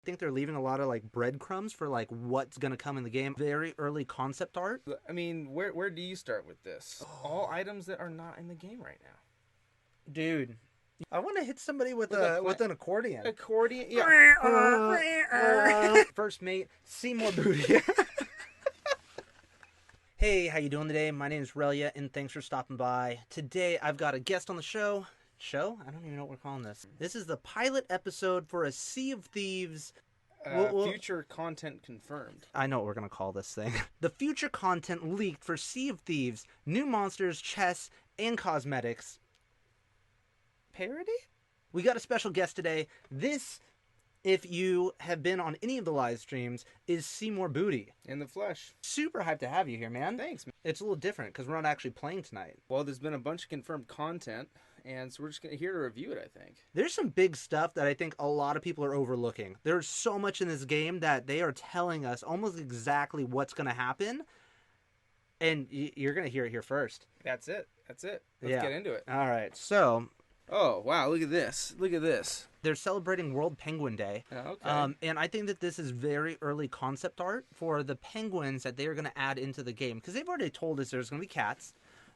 I think they're leaving a lot of like breadcrumbs for like what's gonna come in the game. Very early concept art. I mean, where do you start with this? All items that are not in the game right now. Dude, I want to hit somebody with with an accordion. Accordion, yeah. First mate, Seymour Booty. Hey, how you doing today? My name is Relyea, and thanks for stopping by. Today, I've got a guest on the show. Show? I don't even know what we're calling this. This is the pilot episode for a Sea of Thieves. Future content confirmed. I know what we're going to call this thing. The future content leaked for Sea of Thieves, new monsters, chests, and cosmetics. Parody? We got a special guest today. This, if you have been on any of the live streams, is Seymour Booty. In the flesh. Super hyped to have you here, man. Thanks, man. It's a little different because we're not actually playing tonight. Well, there's been a bunch of confirmed content, and so we're just here to review it, I think. There's some big stuff that I think a lot of people are overlooking. There's so much in this game that they are telling us almost exactly what's going to happen, and you're going to hear it here first. That's it. Let's get into it. All right, so... Oh, wow, look at this. They're celebrating World Penguin Day. Oh, okay. And I think that this is very early concept art for the penguins that they are going to add into the game. Because they've already told us there's going to be cats,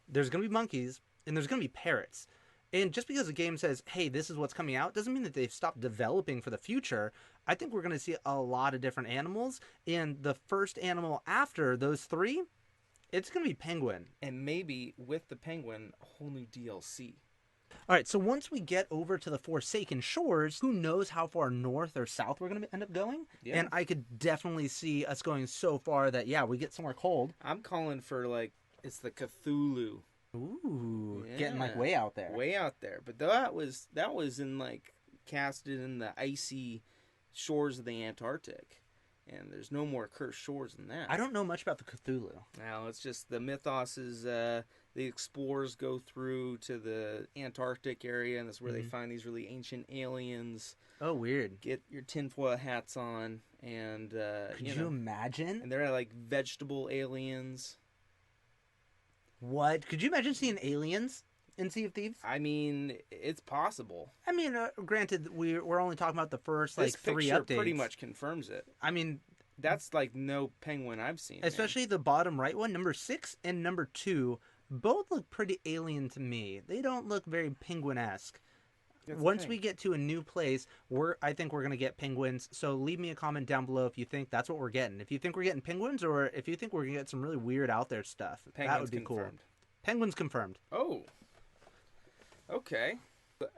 there's going to be monkeys, and there's going to be parrots. And just because the game says, hey, this is what's coming out, doesn't mean that they've stopped developing for the future. I think we're going to see a lot of different animals. And the first animal after those three, it's going to be penguin. And maybe with the penguin, a whole new DLC. All right, so once we get over to the Forsaken Shores, who knows how far north or south we're going to end up going? Yeah. And I could definitely see us going so far that, yeah, we get somewhere cold. I'm calling for, like, it's the Cthulhu. Ooh, Yeah. getting, like, way out there. Way out there. But that was in, like, casted in the icy shores of the Antarctic. And there's no more cursed shores than that. I don't know much about the Cthulhu. Now, it's just the mythos is the explorers go through to the Antarctic area, and that's where they find these really ancient aliens. Oh, weird. Get your tinfoil hats on, and Could you imagine? And they're like vegetable aliens. What? Could you imagine seeing aliens in Sea of Thieves? I mean, it's possible. I mean, granted, we're only talking about the first, This like, 3 picture updates. pretty much confirms it. I mean... That's like no penguin I've seen. Especially man. the bottom right one, number 6 and number 2, both look pretty alien to me. They don't look very penguin-esque. Once we get to a new place, I think we're going to get penguins. So leave me a comment down below if you think that's what we're getting. If you think we're getting penguins, or if you think we're going to get some really weird out there stuff. Penguins that would be confirmed. Cool. Penguins confirmed. Oh. Okay.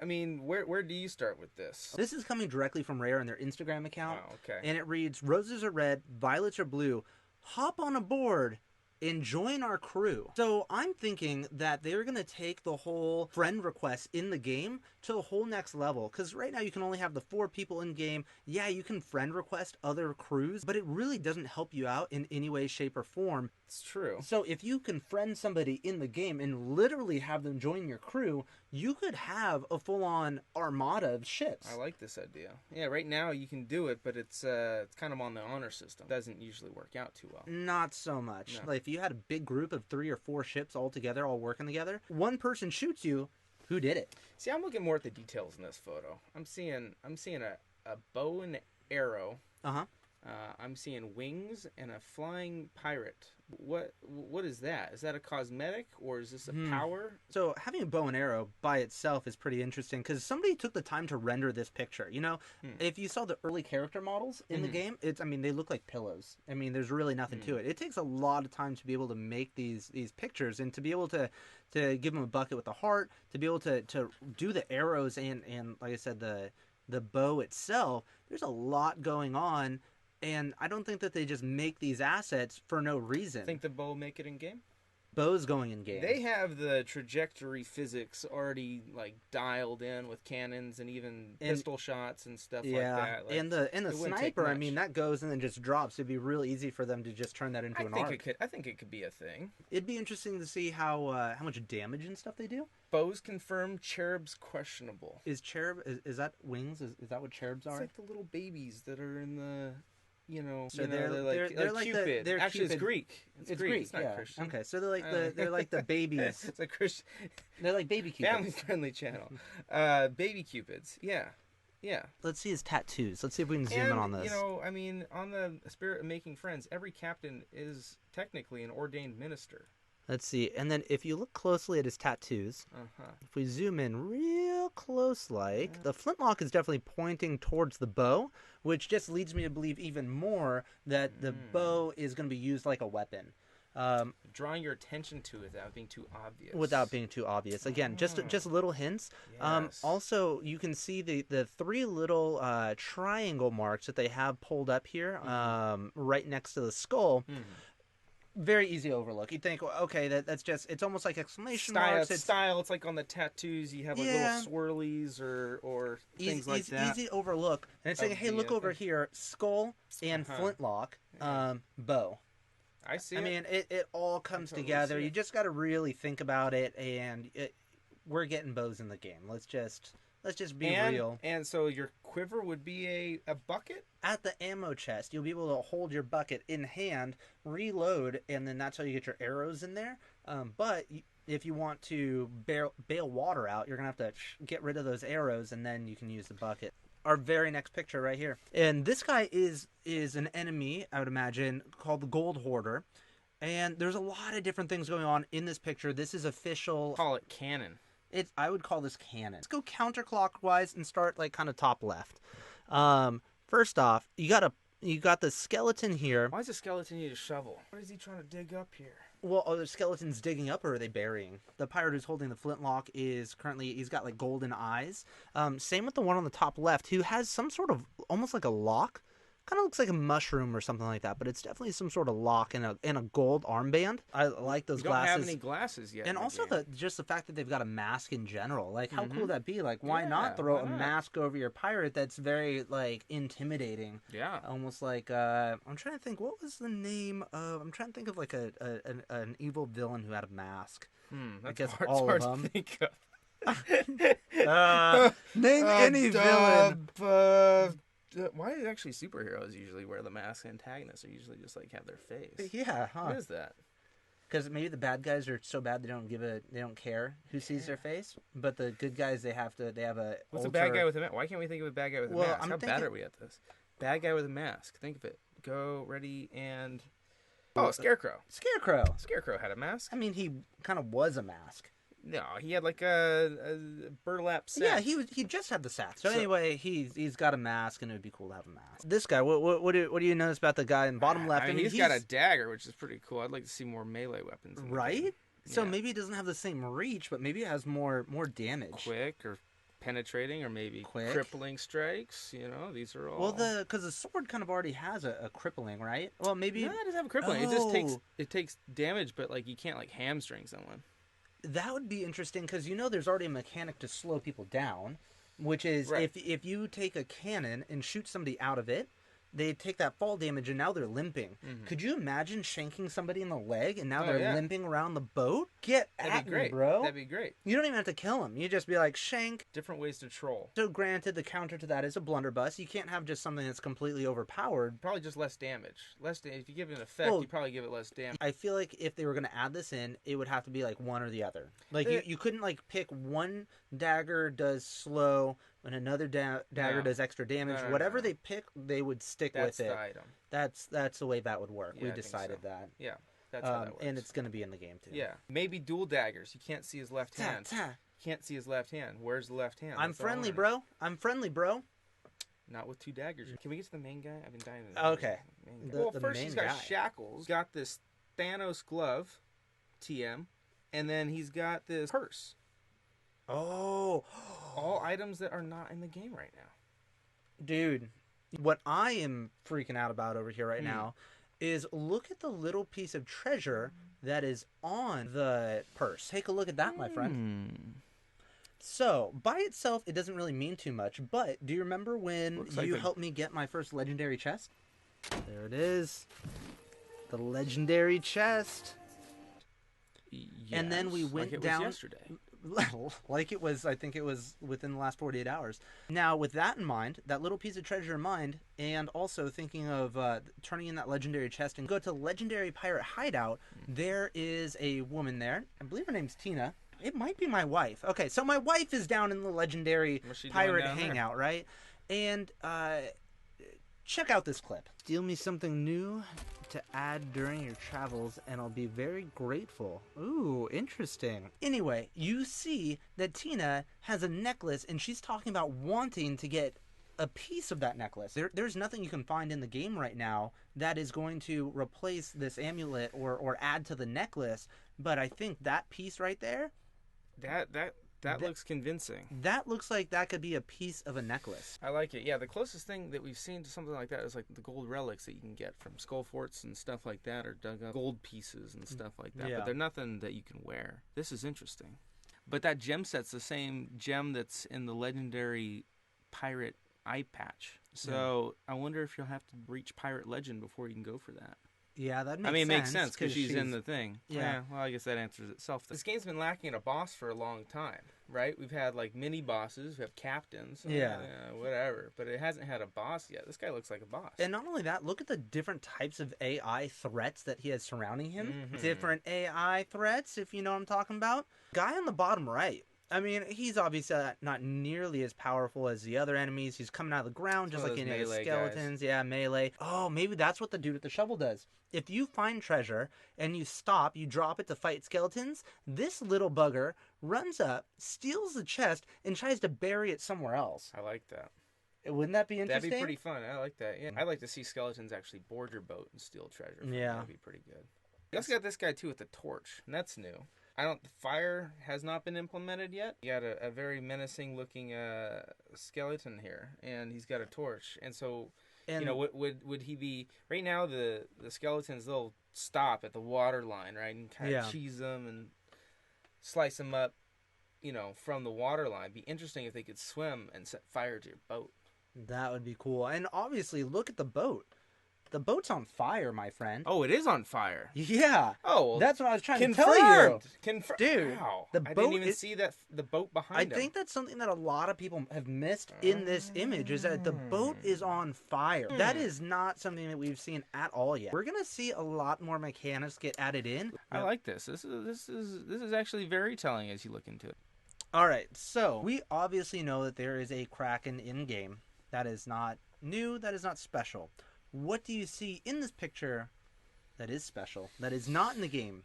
I mean, where do you start with this? This is coming directly from Rare on their Instagram account. Oh, okay. And it reads, roses are red, violets are blue. Hop on a board and join our crew. So I'm thinking that they're going to take the whole friend request in the game to the whole next level. Because right now you can only have the 4 people in game. Yeah, you can friend request other crews, but it really doesn't help you out in any way, shape, or form. It's true. So if you can friend somebody in the game and literally have them join your crew, you could have a full-on armada of ships. I like this idea. Yeah, right now you can do it, but it's kind of on the honor system. It doesn't usually work out too well. Not so much. No. Like if you had a big group of 3 or 4 ships all together, all working together, one person shoots you, who did it? See, I'm looking more at the details in this photo. I'm seeing a bow and arrow. Uh-huh. I'm seeing wings and a flying pirate. What is that? Is that a cosmetic, or is this a power? So having a bow and arrow by itself is pretty interesting because somebody took the time to render this picture. You know, if you saw the early character models in the game, they look like pillows. I mean, there's really nothing to it. It takes a lot of time to be able to make these pictures and to be able to give them a bucket with a heart, to be able to do the arrows and like I said, the bow itself. There's a lot going on. And I don't think that they just make these assets for no reason. Think the bow make it in game? Bow's going in game. They have the trajectory physics already like dialed in with cannons and even pistol shots and stuff like that. Like, and the sniper, I mean, that goes and then just drops. It'd be real easy for them to just turn that into an arc. I think it could be a thing. It'd be interesting to see how much damage and stuff they do. Bows confirmed. Cherubs questionable. Is cherub is that wings? Is that what cherubs are? It's like the little babies that are in the. So they're like Cupid. They're Actually, Cupid. It's Greek. It's Greek. It's not yeah. Christian. Okay, so they're like the babies. It's a Christian. They're like baby cupids. Family friendly channel. Baby cupids. Yeah. Yeah. Let's see his tattoos. Let's see if we can zoom in on this. You know, I mean, on the spirit of making friends, every captain is technically an ordained minister. Let's see. And then if you look closely at his tattoos, if we zoom in real close like, the flintlock is definitely pointing towards the bow, which just leads me to believe even more that the bow is going to be used like a weapon. Drawing your attention to it without being too obvious. Without being too obvious. Again, just little hints. Yes. Also, you can see the three little triangle marks that they have pulled up here right next to the skull. Very easy to overlook. You think, okay, that's just, it's almost like exclamation marks. It's like on the tattoos, you have like little swirlies or things like that. Easy to overlook. And it's saying, hey, look over here, skull and flintlock, bow. I see. I mean, it all comes together. You just got to really think about it, and we're getting bows in the game. Let's just be real. And so your quiver would be a bucket? At the ammo chest, you'll be able to hold your bucket in hand, reload, and then that's how you get your arrows in there. But if you want to bail water out, you're going to have to get rid of those arrows, and then you can use the bucket. Our very next picture right here. And this guy is an enemy, I would imagine, called the Gold Hoarder. And there's a lot of different things going on in this picture. This is official. Call it canon. I would call this canon. Let's go counterclockwise and start like kind of top left. First off, you got the skeleton here. Why does the skeleton need a shovel? What is he trying to dig up here? Well, are the skeletons digging up or are they burying? The pirate who's holding the flintlock is currently, he's got like golden eyes. Same with the one on the top left who has some sort of, almost like a lock. Kind of looks like a mushroom or something like that, but it's definitely some sort of lock and a gold armband. I like those glasses. Don't have any glasses yet. And also just the fact that they've got a mask in general. Like, how cool would that be? Like, why not throw a mask over your pirate that's very, like, intimidating? Yeah. Almost like, I'm trying to think, what was the name of, I'm trying to think of, like, an evil villain who had a mask. That's I guess hard, all hard of them. to think of. Name any villain. Why do actually superheroes usually wear the mask? Antagonists are usually just like have their face. Yeah, huh? What is that? Because maybe the bad guys are so bad they don't care who sees their face, but the good guys they have a. What's a bad guy with a mask? Why can't we think of a bad guy with a mask? How bad are we at this? Bad guy with a mask. Think of it. Go, ready, and Scarecrow. Scarecrow had a mask. I mean, he kind of was a mask. No, he had like a burlap sack. Yeah, he just had the sack. So anyway, he's got a mask, and it would be cool to have a mask. This guy, what do you notice about the guy in bottom left? I mean, he's got a dagger, which is pretty cool. I'd like to see more melee weapons. Right? So maybe he doesn't have the same reach, but maybe it has more damage. Quick or penetrating, or maybe crippling strikes. You know, these are all. Well, because the sword kind of already has a crippling, right? Well, maybe no, it doesn't have a crippling. It just takes damage, but like you can't like hamstring someone. That would be interesting because there's already a mechanic to slow people down, which is if you take a cannon and shoot somebody out of it, they take that fall damage and now they're limping. Could you imagine shanking somebody in the leg and now they're limping around the boat? That'd be great, bro. That'd be great. You don't even have to kill them. You just be like, shank. Different ways to troll. So granted, the counter to that is a blunderbuss. You can't have just something that's completely overpowered. Probably just less damage. If you give it an effect, you probably give it less damage. I feel like if they were going to add this in, it would have to be like one or the other. Like you couldn't like pick one dagger does slow and another dagger does extra damage. Whatever they pick, they would stick with it. That's the item. That's the way that would work. Yeah, we decided that. Yeah, that's how that works. And it's going to be in the game too. Yeah, maybe dual daggers. You can't see his left hand. Can't see his left hand. Where's the left hand? I'm friendly, bro. Not with two daggers. Can we get to the main guy? I've been dying to know. Okay. Well, first he's got shackles. Got this Thanos glove, TM, and then he's got this purse. Oh. All items that are not in the game right now. Dude, what I am freaking out about over here right now is look at the little piece of treasure that is on the purse. Take a look at that, my friend. So, by itself, it doesn't really mean too much, but do you remember when you helped me get my first legendary chest? There it is. The legendary chest. Yes, and then we went like it down was yesterday. Like it was, I think it was within the last 48 hours. Now, with that in mind, that little piece of treasure in mind, and also thinking of turning in that legendary chest and go to Legendary Pirate Hideout, there is a woman there. I believe her name's Tina. It might be my wife. Okay, so my wife is down in the Legendary Pirate Hangout, right? And check out this clip. Steal me something new to add during your travels and I'll be very grateful. Ooh, interesting. Anyway, you see that Tina has a necklace and she's talking about wanting to get a piece of that necklace. There's nothing you can find in the game right now that is going to replace this amulet or add to the necklace, but I think that piece right there, that looks convincing. That looks like that could be a piece of a necklace. I like it. Yeah, the closest thing that we've seen to something like that is like the gold relics that you can get from skull forts and stuff like that, or dug up gold pieces and stuff like that. Yeah. But they're nothing that you can wear. This is interesting. But that gem set's the same gem that's in the legendary pirate eye patch. So I wonder if you'll have to reach pirate legend before you can go for that. Yeah, that makes sense. It makes sense because she's in the thing. Yeah. Well, I guess that answers itself. This game's been lacking a boss for a long time, right? We've had like mini bosses, we have captains, whatever, but it hasn't had a boss yet. This guy looks like a boss. And not only that, look at the different types of AI threats that he has surrounding him. Different AI threats, if you know what I'm talking about. Guy on the bottom right. I mean, he's obviously not nearly as powerful as the other enemies. He's coming out of the ground just like any of the skeletons. Guys. Yeah, melee. Oh, maybe that's what the dude with the shovel does. If you find treasure and you stop, you drop it to fight skeletons, this little bugger runs up, steals the chest, and tries to bury it somewhere else. I like that. Wouldn't that be interesting? That'd be pretty fun. I like that. Yeah, I'd like to see skeletons actually board your boat and steal treasure. Yeah. That'd be pretty good. You also got this guy, too, with the torch, and that's new. The fire has not been implemented yet. You got a very menacing looking skeleton here, and he's got a torch. And so, would he be right now? The skeletons, they'll stop at the water line, right, and kind of cheese them and slice them up, from the water line. It'd be interesting if they could swim and set fire to your boat. That would be cool. And obviously, look at the boat. The boat's on fire, my friend. Oh, it is on fire. Yeah. Oh, well, that's what I was trying to tell you. Dude, wow. I didn't even see the boat behind him. I think that's something that a lot of people have missed in this image, is that the boat is on fire. That is not something that we've seen at all yet. We're gonna see a lot more mechanics get added in. I like this. This is actually very telling as you look into it. All right, so we obviously know that there is a Kraken in game. That is not new. That is not special. What do you see in this picture that is special, that is not in the game?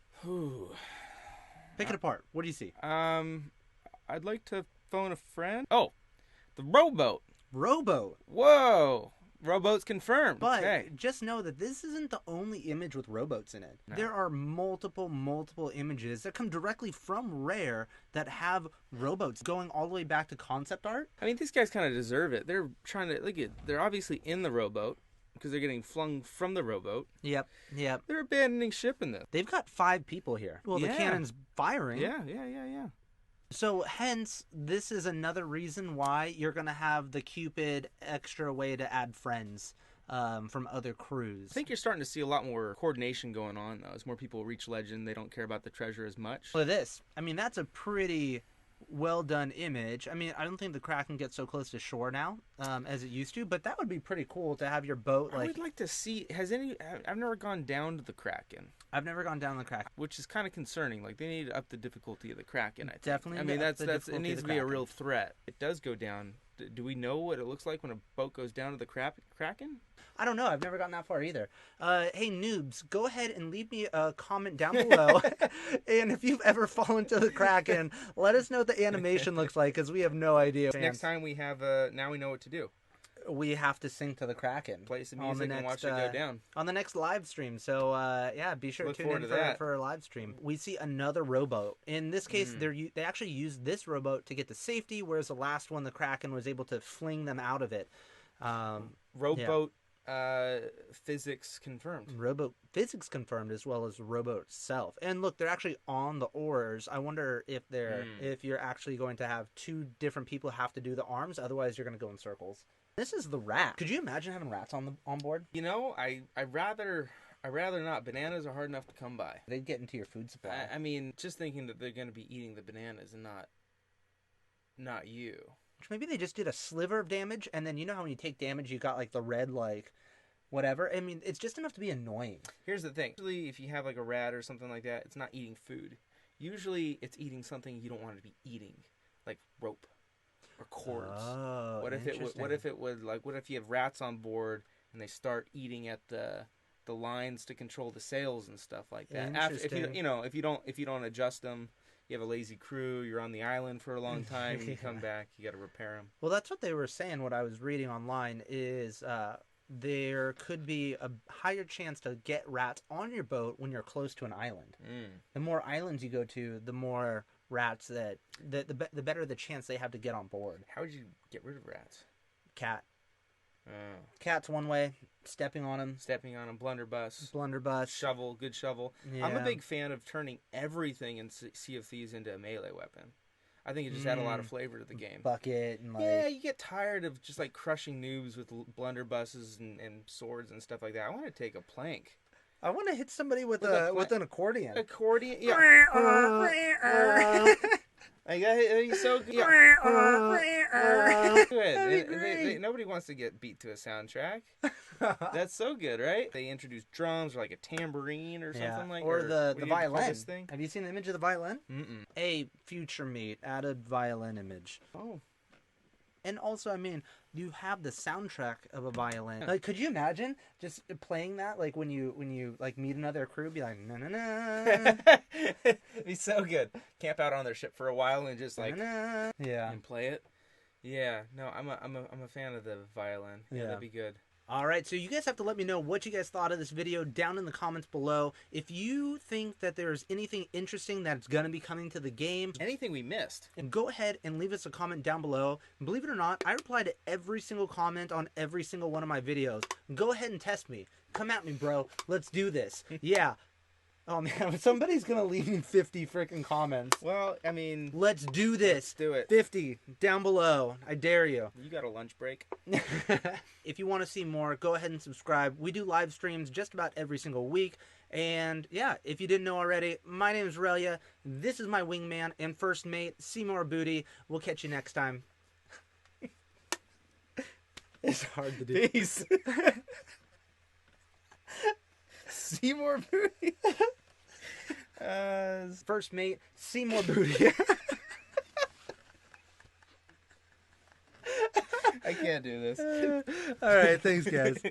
Pick it apart. What do you see? I'd like to phone a friend. Oh, the rowboat. Rowboat. Whoa. Rowboats confirmed. But just know that this isn't the only image with rowboats in it. No. There are multiple images that come directly from Rare that have rowboats going all the way back to concept art. I mean, these guys kind of deserve it. They're trying to, they're obviously in the rowboat, because they're getting flung from the rowboat. Yep. They're abandoning ship in this. They've got 5 people here. Well, the cannon's firing. Yeah. So, hence, this is another reason why you're going to have the Cupid extra way to add friends from other crews. I think you're starting to see a lot more coordination going on, though. As more people reach Legend, they don't care about the treasure as much. Well, that's a pretty well done image. I mean, I don't think the Kraken gets so close to shore now as it used to, but that would be pretty cool to have your boat. I would like to see. I've never gone down to the Kraken. I've never gone down the Kraken, which is kind of concerning. Like, they need to up the difficulty of the Kraken. I think. Definitely. I mean, it needs to be a real threat. It does go down. Do we know what it looks like when a boat goes down to the Kraken? I don't know. I've never gotten that far either. Hey, noobs, go ahead and leave me a comment down below. And if you've ever fallen to the Kraken, let us know what the animation looks like, because we have no idea. Next time we have, now we know what to do. We have to sink to the Kraken. Play some music and watch it go down. On the next live stream. So, be sure to tune in for a live stream. We see another rowboat. In this case, they actually used this rowboat to get to safety, whereas the last one, the Kraken, was able to fling them out of it. Rowboat physics confirmed. Rowboat physics confirmed, as well as the rowboat itself. And look, they're actually on the oars. I wonder if if you're actually going to have 2 different people have to do the arms. Otherwise, you're going to go in circles. This is the rat. Could you imagine having rats on board? I'd rather not. Bananas are hard enough to come by. They'd get into your food supply. I mean, just thinking that they're going to be eating the bananas and not you. Maybe they just did a sliver of damage, and then you know how when you take damage, you got like the red, like whatever. I mean, it's just enough to be annoying. Here's the thing. Usually, if you have like a rat or something like that, it's not eating food. Usually, it's eating something you don't want it to be eating, like rope or cords. Oh, What if what if you have rats on board and they start eating at the lines to control the sails and stuff like that? Interesting. If you don't adjust them, you have a lazy crew. You're on the island for a long time. And you come back, you got to repair them. Well, that's what they were saying. What I was reading online is there could be a higher chance to get rats on your boat when you're close to an island. The more islands you go to, the more rats the better the chance they have to get on board. How would you get rid of rats? Cat. Cat's one way. Stepping on them, blunderbuss, shovel, good shovel. Yeah. I'm a big fan of turning everything in Sea of Thieves into a melee weapon. I think it just add a lot of flavor to the game. Bucket and like... Yeah, you get tired of just like crushing noobs with blunderbusses and swords and stuff like that. I want to take a plank. I want to hit somebody with an accordion. Accordion? Yeah. He's so good. Yeah. Good. Nobody wants to get beat to a soundtrack. That's so good, right? They introduce drums or like a tambourine or something like that. Or the violin. Thing? Have you seen the image of the violin? Mm-mm. A future meat added violin image. Oh. And also, I mean, you have the soundtrack of a violin. Like, could you imagine just playing that? Like when you like meet another crew, be like na na na. It'd be so good. Camp out on their ship for a while and just like yeah, and play it. Yeah, no, I'm a fan of the violin. Yeah, that'd be good. All right, so you guys have to let me know what you guys thought of this video down in the comments below. If you think that there's anything interesting that's going to be coming to the game, anything we missed, and go ahead and leave us a comment down below. And believe it or not, I reply to every single comment on every single one of my videos. Go ahead and test me. Come at me, bro. Let's do this. Yeah. Oh, man, somebody's going to leave me 50 freaking comments. Well, I mean... Let's do this. Let's do it. 50 down below. I dare you. You got a lunch break? If you want to see more, go ahead and subscribe. We do live streams just about every single week. And, yeah, if you didn't know already, my name is Relyea. This is my wingman and first mate, Seymour Booty. We'll catch you next time. It's hard to do. Peace. Seymour Booty. First mate, Seymour Booty. I can't do this. All right, thanks, guys.